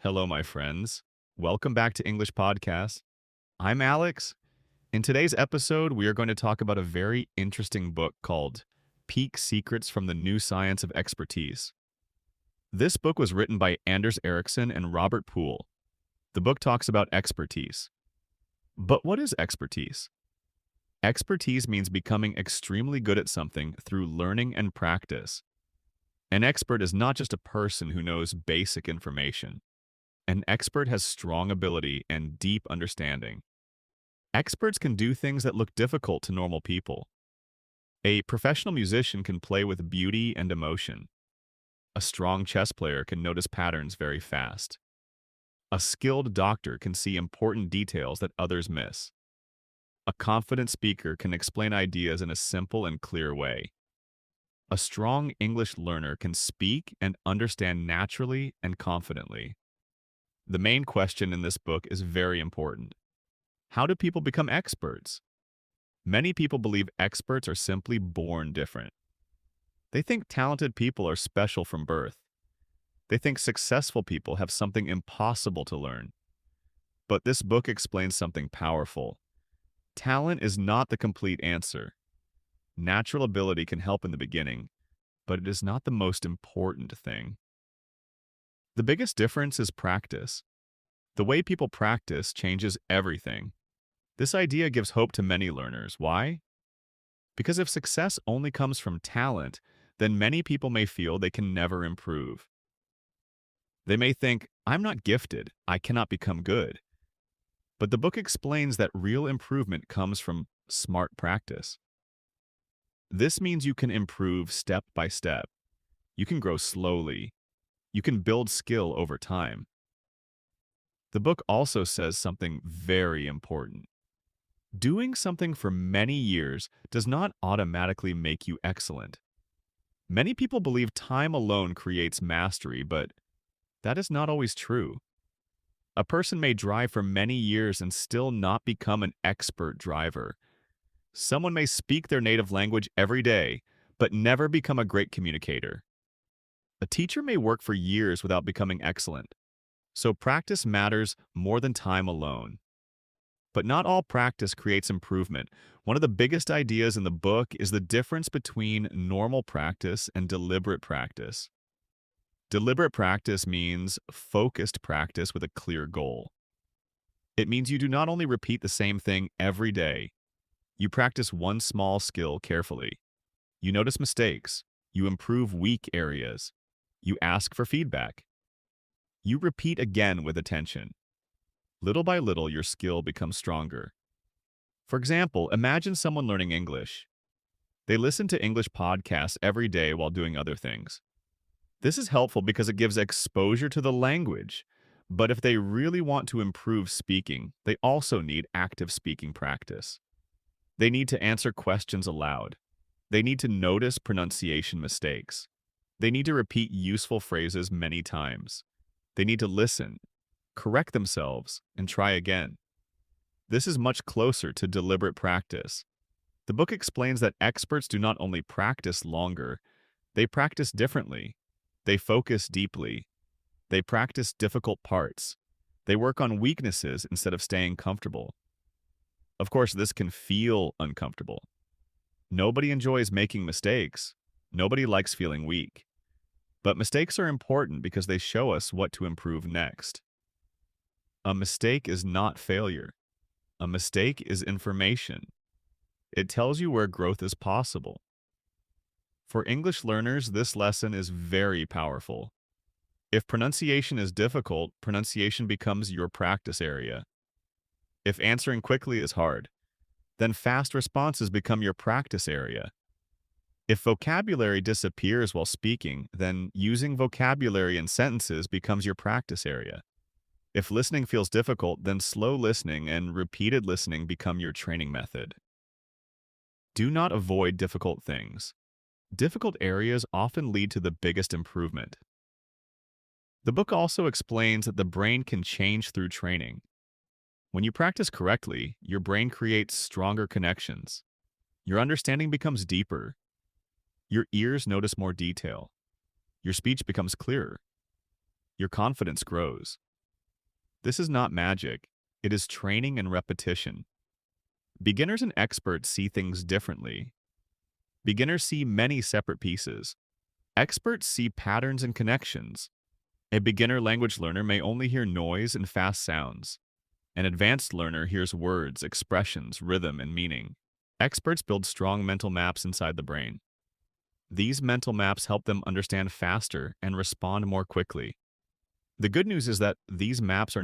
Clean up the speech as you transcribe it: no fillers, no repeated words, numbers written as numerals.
Hello, my friends. Welcome back to English Podcast. I'm Alex. In today's episode, we are going to talk about a very interesting book called Peak Secrets from the New Science of Expertise. This book was written by Anders Ericsson and Robert Poole. The book talks about expertise. But what is expertise? Expertise means becoming extremely good at something through learning and practice. An expert is not just a person who knows basic information. An expert has strong ability and deep understanding. Experts can do things that look difficult to normal people. A professional musician can play with beauty and emotion. A strong chess player can notice patterns very fast. A skilled doctor can see important details that others miss. A confident speaker can explain ideas in a simple and clear way. A strong English learner can speak and understand naturally and confidently. The main question in this book is very important. How do people become experts? Many people believe experts are simply born different. They think talented people are special from birth. They think successful people have something impossible to learn. But this book explains something powerful. Talent is not the complete answer. Natural ability can help in the beginning, but it is not the most important thing. The biggest difference is practice. The way people practice changes everything. This idea gives hope to many learners. Why? Because if success only comes from talent, then many people may feel they can never improve. They may think, I'm not gifted, I cannot become good. But the book explains that real improvement comes from smart practice. This means you can improve step by step. You can grow slowly. You can build skill over time. The book also says something very important. Doing something for many years does not automatically make you excellent. Many people believe time alone creates mastery, but that is not always true. A person may drive for many years and still not become an expert driver. Someone may speak their native language every day, but never become a great communicator. A teacher may work for years without becoming excellent. So practice matters more than time alone. But not all practice creates improvement. One of the biggest ideas in the book is the difference between normal practice and deliberate practice. Deliberate practice means focused practice with a clear goal. It means you do not only repeat the same thing every day. You practice one small skill carefully. You notice mistakes. You improve weak areas. You ask for feedback. You repeat again with attention. Little by little, your skill becomes stronger. For example, imagine someone learning English. They listen to English podcasts every day while doing other things. This is helpful because it gives exposure to the language. But if they really want to improve speaking, they also need active speaking practice. They need to answer questions aloud. They need to notice pronunciation mistakes. They need to repeat useful phrases many times. They need to listen, correct themselves, and try again. This is much closer to deliberate practice. The book explains that experts do not only practice longer, they practice differently. They focus deeply. They practice difficult parts. They work on weaknesses instead of staying comfortable. Of course, this can feel uncomfortable. Nobody enjoys making mistakes. Nobody likes feeling weak. But mistakes are important because they show us what to improve next. A mistake is not failure. A mistake is information. It tells you where growth is possible. For English learners, this lesson is very powerful. If pronunciation is difficult, pronunciation becomes your practice area. If answering quickly is hard, then fast responses become your practice area. If vocabulary disappears while speaking, then using vocabulary in sentences becomes your practice area. If listening feels difficult, then slow listening and repeated listening become your training method. Do not avoid difficult things. Difficult areas often lead to the biggest improvement. The book also explains that the brain can change through training. When you practice correctly, your brain creates stronger connections. Your understanding becomes deeper. Your ears notice more detail. Your speech becomes clearer. Your confidence grows. This is not magic. It is training and repetition. Beginners and experts see things differently. Beginners see many separate pieces. Experts see patterns and connections. A beginner language learner may only hear noise and fast sounds. An advanced learner hears words, expressions, rhythm, and meaning. Experts build strong mental maps inside the brain. These mental maps help them understand faster and respond more quickly. The good news is that these maps are